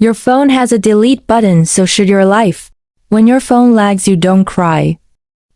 Your phone has a delete button, so should your life. When your phone lags, you don't cry.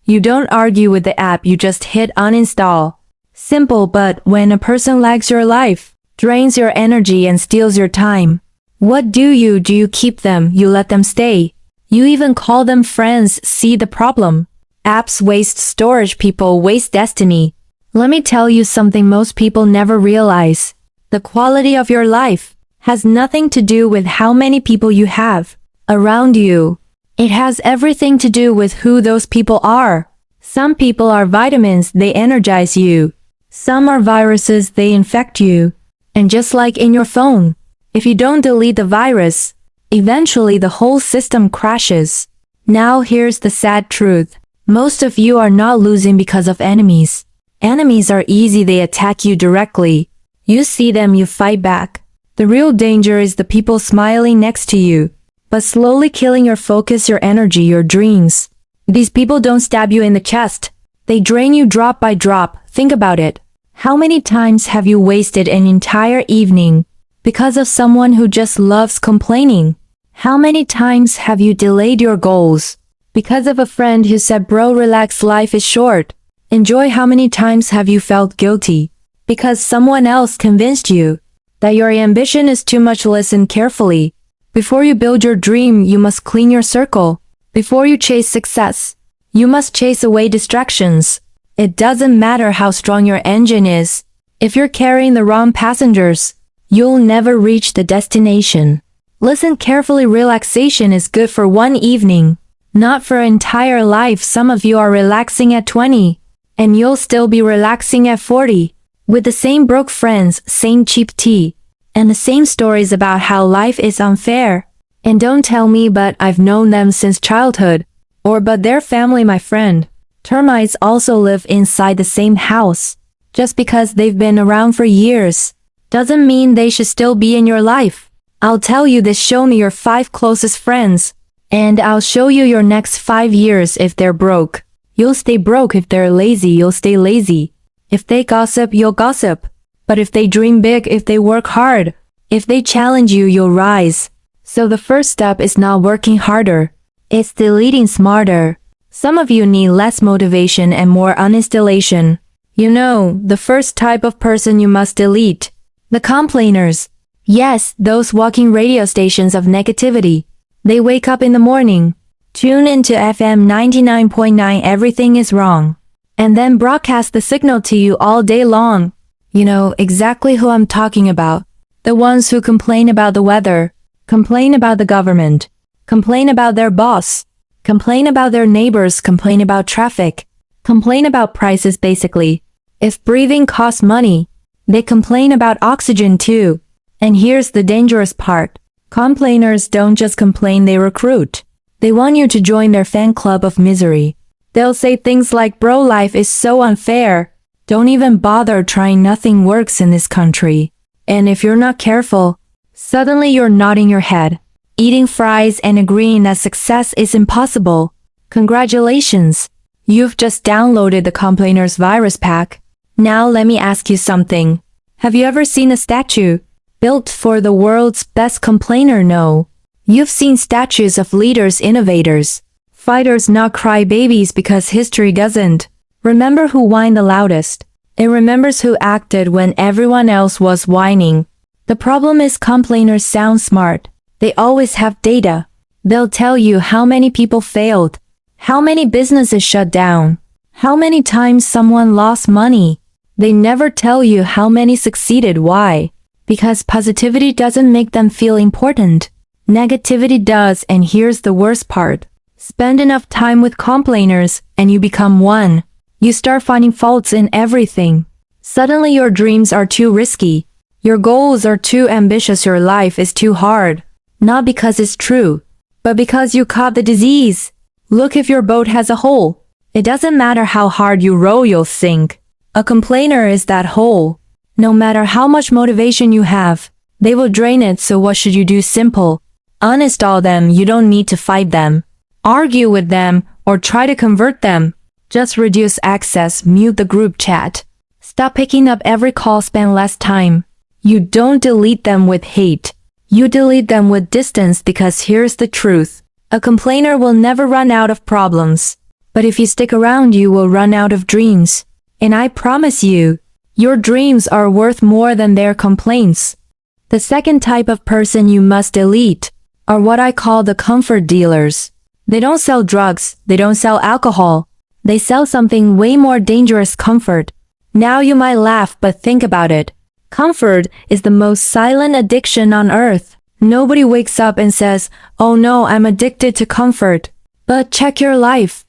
You don't argue with the app, you just hit uninstall. Simple, but when a person lags your life, drains your energy and steals your time, what do? You keep them, you let them stay. You even call them friends. See the problem? Apps waste storage, people waste destiny. Let me tell you something most people never realize. The quality of your life has nothing to do with how many people you have around you. It has everything to do with who those people are. Some people are vitamins, they energize you. Some are viruses, they infect you. And just like in your phone, if you don't delete the virus, eventually the whole system crashes. Now here's the sad truth. Most of you are not losing because of enemies. Enemies are easy, they attack you directly. You see them, you fight back. The real danger is the people smiling next to you, but slowly killing your focus, your energy, your dreams. These people don't stab you in the chest. They drain you drop by drop. Think about it. How many times have you wasted an entire evening because of someone who just loves complaining? How many times have you delayed your goals because of a friend who said, bro, relax, life is short? Enjoy. How many times have you felt guilty because someone else convinced you that your ambition is too much? Listen carefully. Before you build your dream, you must clean your circle. Before you chase success, you must chase away distractions. It doesn't matter how strong your engine is. If you're carrying the wrong passengers, you'll never reach the destination. Listen carefully. Relaxation is good for one evening, not for entire life. Some of you are relaxing at 20, and you'll still be relaxing at 40, with the same broke friends, same cheap tea, and the same stories about how life is unfair. And don't tell me, but I've known them since childhood, or but their family, my friend. Termites also live inside the same house. Just because they've been around for years, doesn't mean they should still be in your life. I'll tell you this, show me your 5 closest friends, and I'll show you your next 5 years. If they're broke, you'll stay broke. If they're lazy, you'll stay lazy. If they gossip, you'll gossip. But if they dream big, if they work hard, if they challenge you, you'll rise. So the first step is not working harder. It's deleting smarter. Some of you need less motivation and more uninstallation. You know, the first type of person you must delete. The complainers. Yes, those walking radio stations of negativity. They wake up in the morning, tune into FM 99.9, everything is wrong, and then broadcast the signal to you all day long. You know exactly who I'm talking about. The ones who complain about the weather, complain about the government, complain about their boss, complain about their neighbors, complain about traffic, complain about prices basically. If breathing costs money, they complain about oxygen too. And here's the dangerous part. Complainers don't just complain, they recruit. They want you to join their fan club of misery. They'll say things like, bro, life is so unfair. Don't even bother trying, nothing works in this country. And if you're not careful, suddenly you're nodding your head, eating fries and agreeing that success is impossible. Congratulations. You've just downloaded the Complainers virus pack. Now let me ask you something. Have you ever seen a statue built for the world's best complainer? No. You've seen statues of leaders, innovators, fighters, not crybabies, because history doesn't remember who whined the loudest. It remembers who acted when everyone else was whining. The problem is complainers sound smart. They always have data. They'll tell you how many people failed, how many businesses shut down, how many times someone lost money. They never tell you how many succeeded. Why? Because positivity doesn't make them feel important. Negativity does, and here's the worst part. Spend enough time with complainers, and you become one. You start finding faults in everything. Suddenly your dreams are too risky. Your goals are too ambitious. Your life is too hard. Not because it's true, but because you caught the disease. Look, if your boat has a hole, it doesn't matter how hard you row, you'll sink. A complainer is that hole. No matter how much motivation you have, they will drain it. So what should you do? Simple. Uninstall them. You don't need to fight them, argue with them, or try to convert them. Just reduce access, mute the group chat. Stop picking up every call, spend less time. You don't delete them with hate. You delete them with distance because here's the truth. A complainer will never run out of problems. But if you stick around, you will run out of dreams. And I promise you, your dreams are worth more than their complaints. The second type of person you must delete are what I call the comfort dealers. They don't sell drugs, they don't sell alcohol. They sell something way more dangerous: comfort. Now you might laugh, but think about it. Comfort is the most silent addiction on earth. Nobody wakes up and says, "Oh no, I'm addicted to comfort." But check your life.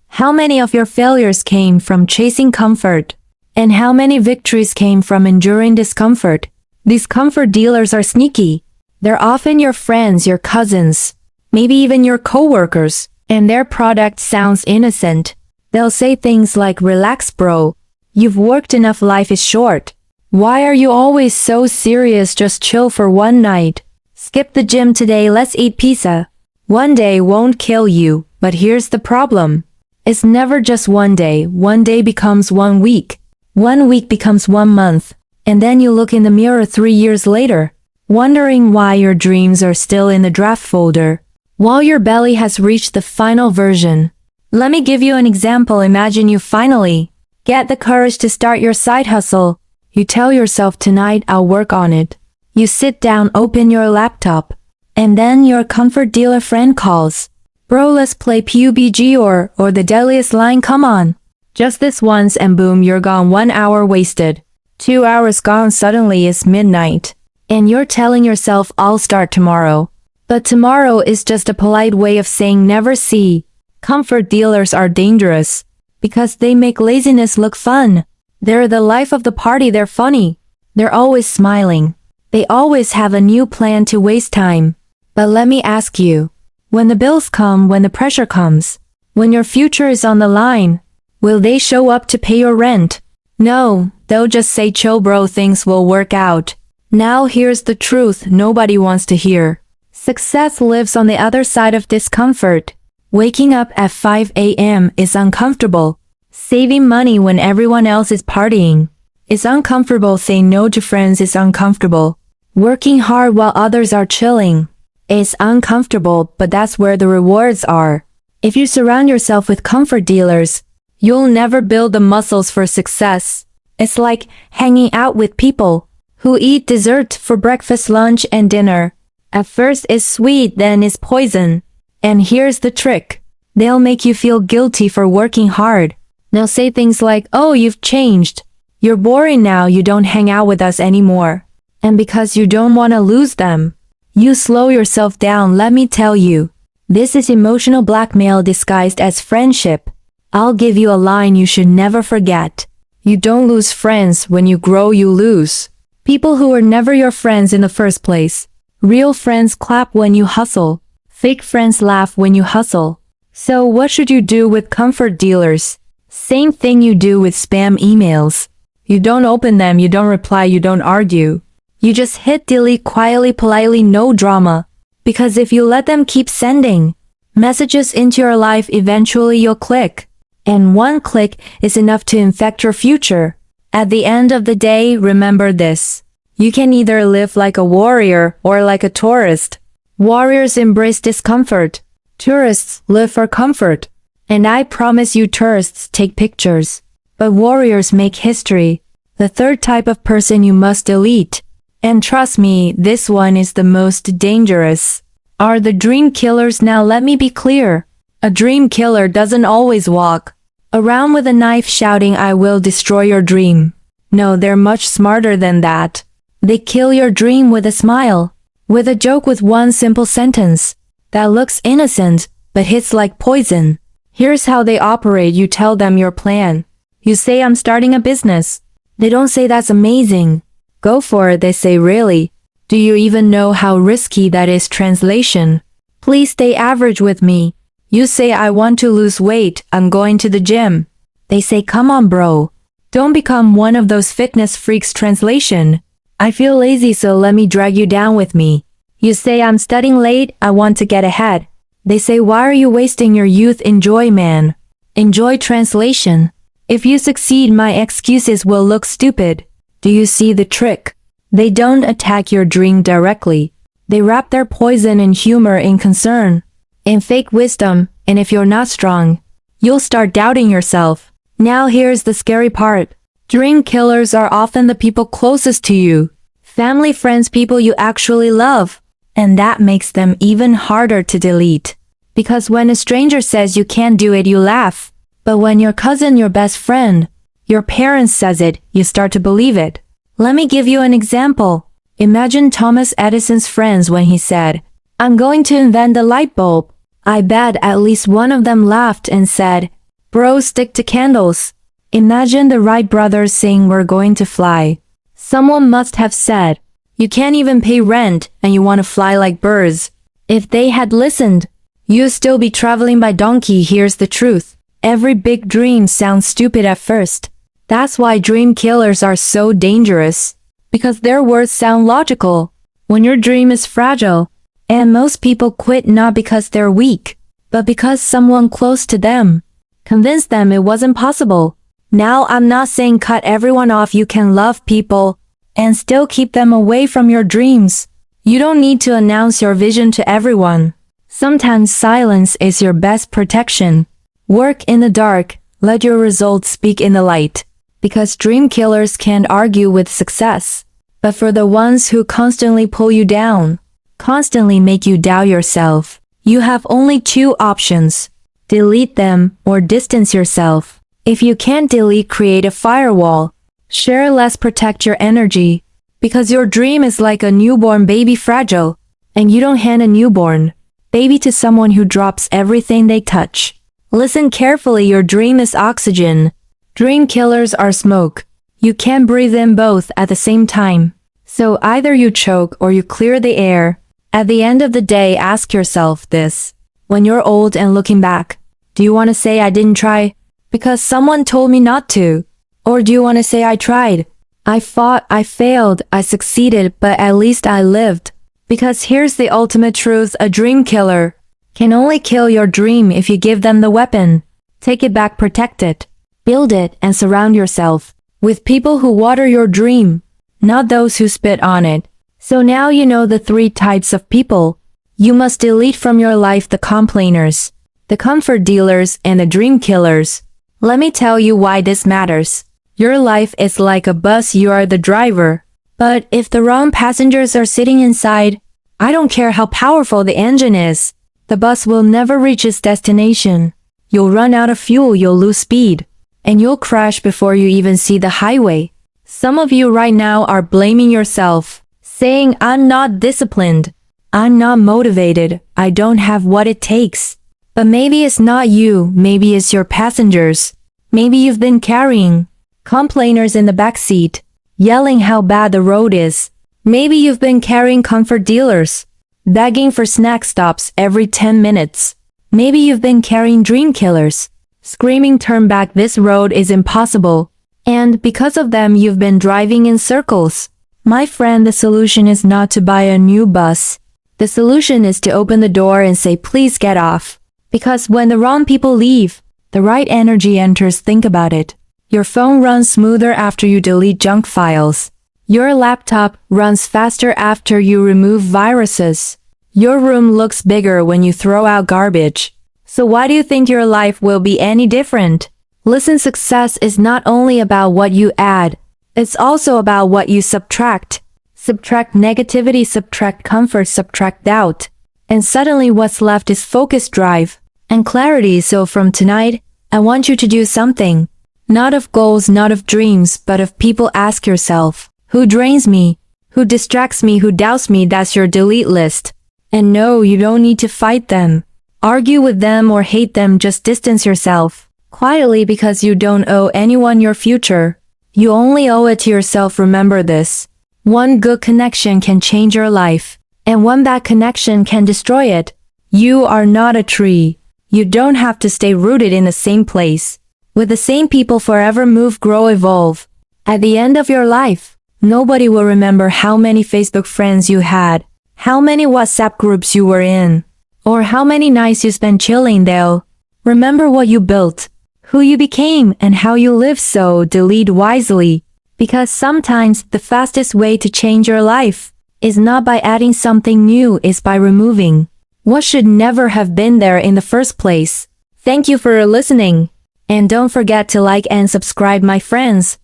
How many of your failures came from chasing comfort? And how many victories came from enduring discomfort? These comfort dealers are sneaky. They're often your friends, your cousins, maybe even your coworkers, and their product sounds innocent. They'll say things like, "Relax, bro. You've worked enough, life is short. Why are you always so serious? Just chill for one night. Skip the gym today, let's eat pizza." One day won't kill you, but here's the problem. It's never just one day. One day becomes 1 week. 1 week becomes 1 month. And then you look in the mirror 3 years later, wondering why your dreams are still in the draft folder, while your belly has reached the final version. Let me give you an example. Imagine you finally get the courage to start your side hustle. You tell yourself, "Tonight I'll work on it." You sit down, open your laptop, and then your comfort dealer friend calls. "Bro, let's play PUBG or the deadliest line, come on." Just this once and boom, you're gone. 1 hour wasted. 2 hours gone, suddenly it's midnight. And you're telling yourself, "I'll start tomorrow." But tomorrow is just a polite way of saying never see. Comfort dealers are dangerous because they make laziness look fun. They're the life of the party, they're funny. They're always smiling. They always have a new plan to waste time. But let me ask you, when the bills come, when the pressure comes, when your future is on the line, will they show up to pay your rent? No, they'll just say, "Chill bro, things will work out." Now here's the truth nobody wants to hear. Success lives on the other side of discomfort. Waking up at 5 a.m. is uncomfortable. Saving money when everyone else is partying is uncomfortable. Saying no to friends is uncomfortable. Working hard while others are chilling is uncomfortable, but that's where the rewards are. If you surround yourself with comfort dealers, you'll never build the muscles for success. It's like hanging out with people who eat dessert for breakfast, lunch, and dinner. At first it's sweet, then it's poison. And here's the trick. They'll make you feel guilty for working hard. They'll say things like, "Oh, you've changed. You're boring now, you don't hang out with us anymore." And because you don't want to lose them, you slow yourself down. Let me tell you, this is emotional blackmail disguised as friendship. I'll give you a line you should never forget. You don't lose friends. When you grow, you lose people who were never your friends in the first place. Real friends clap when you hustle. Fake friends laugh when you hustle. So what should you do with comfort dealers? Same thing you do with spam emails. You don't open them, you don't reply, you don't argue. You just hit delete quietly, politely, no drama. Because if you let them keep sending messages into your life, eventually you'll click. And one click is enough to infect your future. At the end of the day, remember this. You can either live like a warrior or like a tourist. Warriors embrace discomfort. Tourists live for comfort. And I promise you, tourists take pictures, but warriors make history. The third type of person you must delete, and trust me, this one is the most dangerous, are the dream killers. Now let me be clear. A dream killer doesn't always walk around with a knife shouting, "I will destroy your dream." No, they're much smarter than that. They kill your dream with a smile, with a joke, with one simple sentence that looks innocent but hits like poison. Here's how they operate. You tell them your plan. You say, "I'm starting a business." They don't say, "That's amazing. Go for it." They say, "Really? Do you even know how risky that is?" Translation: "Please stay average with me." You say, "I want to lose weight. I'm going to the gym." They say, "Come on, bro. Don't become one of those fitness freaks." Translation: "I feel lazy, so let me drag you down with me." You say, "I'm studying late. I want to get ahead." They say, "Why are you wasting your youth? Enjoy, man. Enjoy." Translation: "If you succeed, my excuses will look stupid." Do you see the trick? They don't attack your dream directly. They wrap their poison in humor, in concern, in fake wisdom, and if you're not strong, you'll start doubting yourself. Now here's the scary part. Dream killers are often the people closest to you. Family, friends, people you actually love. And that makes them even harder to delete. Because when a stranger says you can't do it, you laugh. But when your cousin, your best friend, your parents says it, you start to believe it. Let me give you an example. Imagine Thomas Edison's friends when he said, "I'm going to invent the light bulb." I bet at least one of them laughed and said, "Bro, stick to candles." Imagine the Wright brothers saying we're going to fly. Someone must have said, "You can't even pay rent and you want to fly like birds." If they had listened, you'd still be traveling by donkey. Here's the truth. Every big dream sounds stupid at first. That's why dream killers are so dangerous. Because their words sound logical. When your dream is fragile, and most people quit not because they're weak, but because someone close to them convinced them it wasn't possible. Now I'm not saying cut everyone off. You can love people and still keep them away from your dreams. You don't need to announce your vision to everyone. Sometimes silence is your best protection. Work in the dark, let your results speak in the light. Because dream killers can't argue with success. But for the ones who constantly pull you down, constantly make you doubt yourself, you have only two options. Delete them or distance yourself. If you can't delete, create a firewall. Share less, protect your energy. Because your dream is like a newborn baby, fragile. And you don't hand a newborn baby to someone who drops everything they touch. Listen carefully, your dream is oxygen. Dream killers are smoke. You can't breathe in both at the same time. So either you choke or you clear the air. At the end of the day, ask yourself this. When you're old and looking back, do you want to say I didn't try because someone told me not to? Or do you want to say I tried? I fought, I failed, I succeeded, but at least I lived. Because here's the ultimate truth, a dream killer can only kill your dream if you give them the weapon. Take it back, protect it, build it, and surround yourself with people who water your dream, not those who spit on it. So now you know the three types of people. You must delete from your life the complainers, the comfort dealers, and the dream killers. Let me tell you why this matters. Your life is like a bus, you are the driver. But if the wrong passengers are sitting inside, I don't care how powerful the engine is, the bus will never reach its destination. You'll run out of fuel, you'll lose speed, and you'll crash before you even see the highway. Some of you right now are blaming yourself, saying, I'm not disciplined, I'm not motivated, I don't have what it takes. But maybe it's not you, maybe it's your passengers. Maybe you've been carrying complainers in the backseat, yelling how bad the road is. Maybe you've been carrying comfort dealers, begging for snack stops every 10 minutes. Maybe you've been carrying dream killers, screaming turn back, this road is impossible. And because of them you've been driving in circles. My friend, the solution is not to buy a new bus. The solution is to open the door and say please get off. Because when the wrong people leave, the right energy enters. Think about it. Your phone runs smoother after you delete junk files. Your laptop runs faster after you remove viruses. Your room looks bigger when you throw out garbage. So why do you think your life will be any different? Listen, success is not only about what you add, it's also about what you subtract. Subtract negativity, subtract comfort, subtract doubt. And suddenly what's left is focus, drive, and clarity. So from tonight, I want you to do something. Not of goals, not of dreams, but of people. Ask yourself, who drains me? Who distracts me? Who doubts me? That's your delete list. And no, you don't need to fight them, argue with them, or hate them. Just distance yourself quietly, because you don't owe anyone your future. You only owe it to yourself. Remember this. One good connection can change your life, and one bad connection can destroy it. You are not a tree. You don't have to stay rooted in the same place, with the same people forever. Move, grow, evolve. At the end of your life, nobody will remember how many Facebook friends you had, how many WhatsApp groups you were in, or how many nights you spent chilling. They'll remember what you built, who you became, and how you lived. So delete wisely, because sometimes the fastest way to change your life is not by adding something new, it's by removing what should never have been there in the first place. Thank you for listening. And don't forget to like and subscribe, my friends.